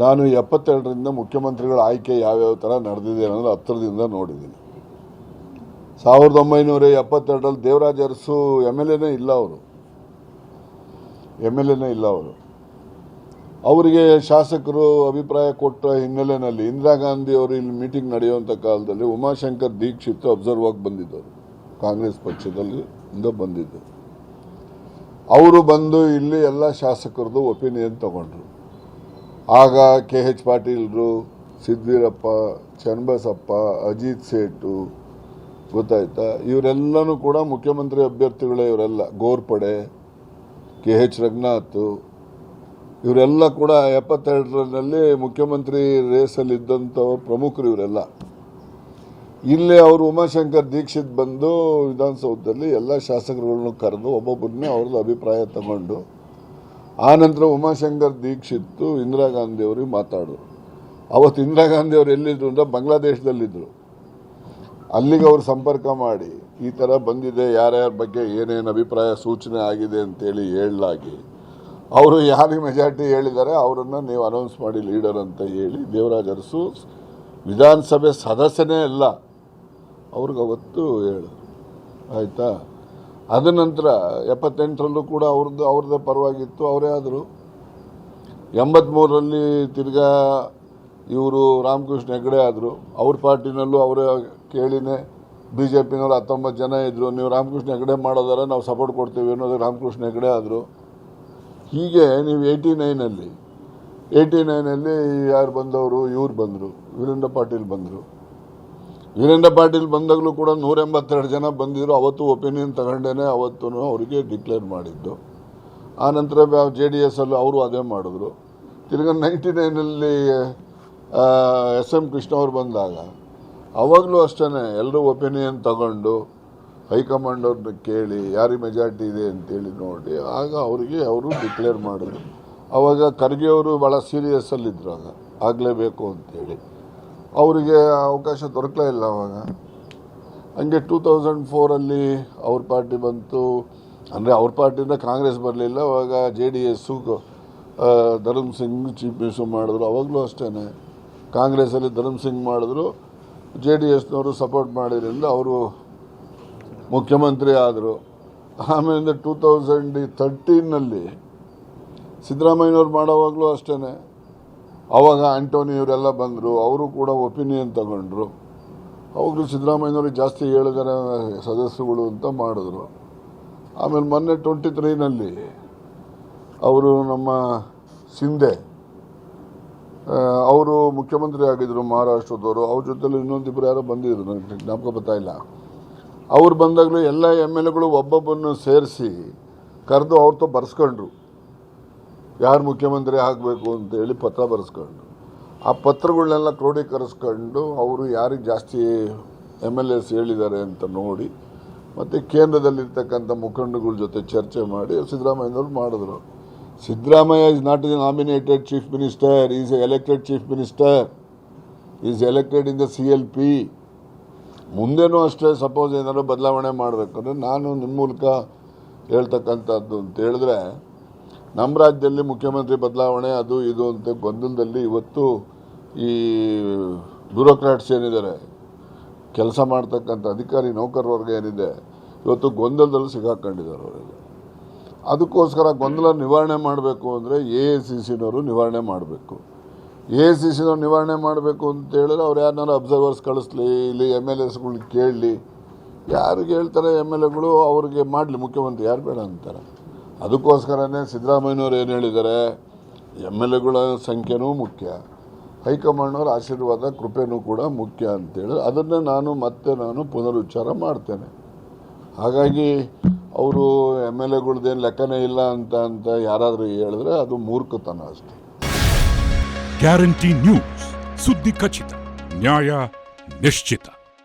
ನಾನು 72ರಿಂದ ಮುಖ್ಯಮಂತ್ರಿಗಳ ಆಯ್ಕೆ ಯಾವ್ಯಾವ ಥರ ನಡೆದಿದೆ ಅನ್ನೋದು ಹತ್ತಿರದಿಂದ ನೋಡಿದ್ದೀನಿ. 1972ರಲ್ಲಿ ದೇವರಾಜ ಅರಸು ಎಮ್ ಎಲ್ ಎನೇ ಇಲ್ಲ. ಅವರು ಅವರಿಗೆ ಶಾಸಕರು ಅಭಿಪ್ರಾಯ ಕೊಟ್ಟ ಹಿನ್ನೆಲೆಯಲ್ಲಿ ಇಂದಿರಾ ಗಾಂಧಿ ಅವರು ಇಲ್ಲಿ ಮೀಟಿಂಗ್ ನಡೆಯುವಂಥ ಕಾಲದಲ್ಲಿ ಉಮಾಶಂಕರ್ ದೀಕ್ಷಿತ್ ಅಬ್ಸರ್ವ್ ಆಗಿ ಬಂದಿದ್ದರು. ಕಾಂಗ್ರೆಸ್ ಪಕ್ಷದಲ್ಲಿ ಬಂದಿದ್ದು ಅವರು ಬಂದು ಇಲ್ಲಿ ಎಲ್ಲ ಶಾಸಕರದು ಒಪಿನಿಯನ್ ತಗೊಂಡ್ರು. ಆಗ KH ಪಾಟೀಲ್ರು, ಸಿದ್ದವೀರಪ್ಪ, ಚನ್ನಬಸಪ್ಪ, ಅಜಿತ್ ಸೇಠು, ಗೊತ್ತಾಯ್ತಾ, ಇವರೆಲ್ಲನೂ ಕೂಡ ಮುಖ್ಯಮಂತ್ರಿ ಅಭ್ಯರ್ಥಿಗಳೇ. ಇವರೆಲ್ಲ ಗೋರ್ಪಡೆ, KH ರಘುನಾಥ್, ಇವರೆಲ್ಲ ಕೂಡ 72ರಲ್ಲಿ ಮುಖ್ಯಮಂತ್ರಿ ರೇಸಲ್ಲಿದ್ದಂಥ ಪ್ರಮುಖರು ಇವರೆಲ್ಲ. ಇಲ್ಲೇ ಅವರು ಉಮಾಶಂಕರ್ ದೀಕ್ಷಿತ್ ಬಂದು ವಿಧಾನಸೌಧದಲ್ಲಿ ಎಲ್ಲ ಶಾಸಕರುಗಳನ್ನು ಕರೆದು ಒಬ್ಬೊಬ್ಬರನ್ನೇ ಅವ್ರದ್ದು ಅಭಿಪ್ರಾಯ ತಗೊಂಡು ಆನಂತರ ಉಮಾಶಂಕರ್ ದೀಕ್ಷಿತ್ ಇಂದಿರಾ ಗಾಂಧಿ ಅವರಿಗೆ ಮಾತಾಡಿದ್ರು. ಅವತ್ತು ಇಂದಿರಾ ಗಾಂಧಿ ಅವರು ಎಲ್ಲಿದ್ರು ಅಂದರೆ ಬಾಂಗ್ಲಾದೇಶದಲ್ಲಿದ್ದರು. ಅಲ್ಲಿಗೆ ಅವರು ಸಂಪರ್ಕ ಮಾಡಿ ಈ ಥರ ಬಂದಿದೆ, ಯಾರ್ಯಾರ ಬಗ್ಗೆ ಏನೇನು ಅಭಿಪ್ರಾಯ ಸೂಚನೆ ಆಗಿದೆ ಅಂತೇಳಿ ಹೇಳಲಾಗಿ ಅವರು ಯಾರಿಗೆ ಮೆಜಾರಿಟಿ ಹೇಳಿದ್ದಾರೆ ಅವರನ್ನು ನೀವು ಅನೌನ್ಸ್ ಮಾಡಿ ಲೀಡರ್ ಅಂತ ಹೇಳಿ ದೇವರಾಜ ಅರಸು ವಿಧಾನಸಭೆ ಸದಸ್ಯನೇ ಅಲ್ಲ ಅವ್ರಿಗೆ ಅವತ್ತು ಹೇಳಿದ್ರು. ಆಯಿತಾ. ಅದ ನಂತರ 78ರಲ್ಲೂ ಕೂಡ ಅವ್ರದ್ದೇ ಪರವಾಗಿತ್ತು, ಅವರೇ ಆದರು. 83ರಲ್ಲಿ ತಿರ್ಗಾ ಇವರು ರಾಮಕೃಷ್ಣ ಹೆಗಡೆ ಆದರು. ಅವ್ರ ಪಾರ್ಟಿನಲ್ಲೂ ಅವರೇ ಕೇಳಿನೇ BJPನವರು 19 ಜನ ಇದ್ದರು. ನೀವು ರಾಮಕೃಷ್ಣ ಹೆಗಡೆ ಮಾಡೋದಾರೆ ನಾವು ಸಪೋರ್ಟ್ ಕೊಡ್ತೀವಿ ಅನ್ನೋದು ರಾಮಕೃಷ್ಣ ಹೆಗಡೆ ಆದರು. ಹೀಗೆ ನೀವು 89ನಲ್ಲಿ ಯಾರು ಬಂದವರು, ಇವ್ರು ಬಂದರು, ವೀರೇಂದ್ರ ಪಾಟೀಲ್ ಬಂದರು. ವೀರೇಂದ್ರ ಪಾಟೀಲ್ ಬಂದಾಗಲೂ ಕೂಡ 182 ಜನ ಬಂದಿದ್ರು. ಅವತ್ತು ಒಪಿನಿಯನ್ ತಗೊಂಡೇನೆ ಅವತ್ತು ಅವರಿಗೆ ಡಿಕ್ಲೇರ್ ಮಾಡಿದ್ದು. ಆನಂತರ JDS ಅಲ್ಲೂ ಅವರು ಅದೇ ಮಾಡಿದ್ರು. ತಿರ್ಗಾ 99ನಲ್ಲಿ SM ಕೃಷ್ಣ ಅವರು ಬಂದಾಗ ಅವಾಗಲೂ ಅಷ್ಟೇ ಎಲ್ಲರೂ ಒಪಿನಿಯನ್ ತಗೊಂಡು ಹೈಕಮಾಂಡ್ ಅವ್ರನ್ನ ಕೇಳಿ ಯಾರಿಗೆ ಮೆಜಾರಿಟಿ ಇದೆ ಅಂತೇಳಿ ನೋಡಿ ಆಗ ಅವರು ಡಿಕ್ಲೇರ್ ಮಾಡಿದ್ರು. ಆವಾಗ ಖರ್ಗೆ ಅವರು ಭಾಳ ಸೀರಿಯಸ್ಸಲ್ಲಿದ್ದರು. ಆಗಲೇಬೇಕು ಅಂತೇಳಿ ಅವರಿಗೆ ಅವಕಾಶ ದೊರಕಲೇ ಇಲ್ಲ. ಆವಾಗ ಹಂಗೆ 2004ರಲ್ಲಿ ಅವ್ರ ಪಾರ್ಟಿ ಬಂತು. ಅಂದರೆ ಅವ್ರ ಪಾರ್ಟಿಯಿಂದ ಕಾಂಗ್ರೆಸ್ ಬರಲಿಲ್ಲ. ಅವಾಗ JDS Dharam Singh chief minister ಮಾಡಿದ್ರು. ಅವಾಗಲೂ ಅಷ್ಟೇ ಕಾಂಗ್ರೆಸ್ಸಲ್ಲಿ ಧರ್ಮ್ ಸಿಂಗ್ ಮಾಡಿದ್ರು. JDSನವರು ಸಪೋರ್ಟ್ ಮಾಡಿದ್ರಿಂದ ಅವರು ಮುಖ್ಯಮಂತ್ರಿ ಆದರು. ಆಮೇಲಿಂದ 2013ನಲ್ಲಿ ಸಿದ್ದರಾಮಯ್ಯನವ್ರು ಮಾಡೋವಾಗಲೂ ಅಷ್ಟೇ ಅವಾಗ ಆಂಟೋನಿ ಇವರೆಲ್ಲ ಬಂದರು. ಅವರು ಕೂಡ ಒಪಿನಿಯನ್ ತಗೊಂಡ್ರು. ಅವಾಗಲೂ ಸಿದ್ದರಾಮಯ್ಯನವ್ರಿಗೆ ಜಾಸ್ತಿ ಹೇಳಿದಾರೆ ಸದಸ್ಯರುಗಳು ಅಂತ ಮಾಡಿದ್ರು. ಆಮೇಲೆ ಮೊನ್ನೆ 23ನಲ್ಲಿ ಅವರು ನಮ್ಮ ಸಿಂಧೆ ಅವರು ಮುಖ್ಯಮಂತ್ರಿ ಆಗಿದ್ದರು ಮಹಾರಾಷ್ಟ್ರದವರು. ಅವ್ರ ಜೊತೆಲಿ ಇನ್ನೊಂದಿಬ್ಬರು ಯಾರೋ ಬಂದಿದ್ರು, ನನಗೆ ಜ್ಞಾಪಕ ಬರ್ತಾ ಇಲ್ಲ. ಅವ್ರು ಬಂದಾಗಲೂ ಎಲ್ಲ MLAಗಳು ಒಬ್ಬೊಬ್ಬನ್ನು ಸೇರಿಸಿ ಕರೆದು ಅವ್ರతో ಬರೆಸ್ಕೊಂಡ್ರು ಯಾರು ಮುಖ್ಯಮಂತ್ರಿ ಆಗಬೇಕು ಅಂತೇಳಿ ಪತ್ರ ಬರೆಸ್ಕೊಂಡು ಆ ಪತ್ರಗಳನ್ನೆಲ್ಲ ಕ್ರೋಢೀಕರಿಸ್ಕೊಂಡು ಅವರು ಯಾರಿಗೆ ಜಾಸ್ತಿ MLAs ಹೇಳಿದ್ದಾರೆ ಅಂತ ನೋಡಿ ಮತ್ತು ಕೇಂದ್ರದಲ್ಲಿರ್ತಕ್ಕಂಥ ಮುಖಂಡಗಳ ಜೊತೆ ಚರ್ಚೆ ಮಾಡಿ ಸಿದ್ದರಾಮಯ್ಯನವ್ರು ಮಾಡಿದ್ರು. Siddaramaiah is not A nominated chief minister, is A elected chief minister, is elected in the CLP. ಮುಂದೇನೂ ಅಷ್ಟೇ ಸಪೋಸ್ ಏನಾದ್ರು ಬದಲಾವಣೆ ಮಾಡಬೇಕಂದ್ರೆ ನಾನು ನಿಮ್ಮ ಮೂಲಕ ಹೇಳ್ತಕ್ಕಂಥದ್ದು ಅಂತ ಹೇಳಿದ್ರೆ ನಮ್ಮ ರಾಜ್ಯದಲ್ಲಿ ಮುಖ್ಯಮಂತ್ರಿ ಬದಲಾವಣೆ ಅದು ಇದು ಅಂತ ಗೊಂದಲದಲ್ಲಿ ಇವತ್ತು ಈ ಬ್ಯೂರೋಕ್ರಾಟ್ಸ್ ಏನಿದ್ದಾರೆ, ಕೆಲಸ ಮಾಡ್ತಕ್ಕಂಥ ಅಧಿಕಾರಿ ನೌಕರವರ್ಗ ಏನಿದೆ, ಇವತ್ತು ಗೊಂದಲದಲ್ಲಿ ಸಿಗಾಕೊಂಡಿದ್ದಾರೆ ಅವರೆಲ್ಲ. ಅದಕ್ಕೋಸ್ಕರ ಗೊಂದಲ ನಿವಾರಣೆ ಮಾಡಬೇಕು ಅಂದರೆ AICCನವರು ನಿವಾರಣೆ ಮಾಡಬೇಕು. AICCನವ್ರು ನಿವಾರಣೆ ಮಾಡಬೇಕು ಅಂತ ಹೇಳಿದ್ರೆ ಅವ್ರು ಯಾರನ್ನಾರು ಅಬ್ಸರ್ವರ್ಸ್ ಕಳಿಸ್ಲಿ, ಇಲ್ಲಿ MLAಸ್ಗಳು ಕೇಳಲಿ. ಯಾರಿಗೆ ಹೇಳ್ತಾರೆ MLAಗಳು ಅವ್ರಿಗೆ ಮಾಡಲಿ, ಮುಖ್ಯಮಂತ್ರಿ ಯಾರು ಬೇಡ ಅಂತಾರೆ. ಅದಕ್ಕೋಸ್ಕರನೇ ಸಿದ್ದರಾಮಯ್ಯನವ್ರು ಏನು ಹೇಳಿದ್ದಾರೆ, MLAಗಳ ಸಂಖ್ಯೆನೂ ಮುಖ್ಯ, ಹೈಕಮಾಂಡ್ನವ್ರ ಆಶೀರ್ವಾದ ಕೃಪೆನೂ ಕೂಡ ಮುಖ್ಯ ಅಂತೇಳಿ ಅದನ್ನೇ ನಾನು ಪುನರುಚ್ಚಾರ ಮಾಡ್ತೇನೆ. ಹಾಗಾಗಿ ಅವರು MLAಗಳದ್ದೇನು ಲೆಕ್ಕನೇ ಇಲ್ಲ ಅಂತ ಯಾರಾದರೂ ಹೇಳಿದ್ರೆ ಅದು ಮೂರ್ಖತನ ಅಷ್ಟೇ. ಗ್ಯಾರಂಟಿ ನ್ಯೂಸ್, ಸುದ್ದಿ ಖಚಿತ, ನ್ಯಾಯ ನಿಶ್ಚಿತ.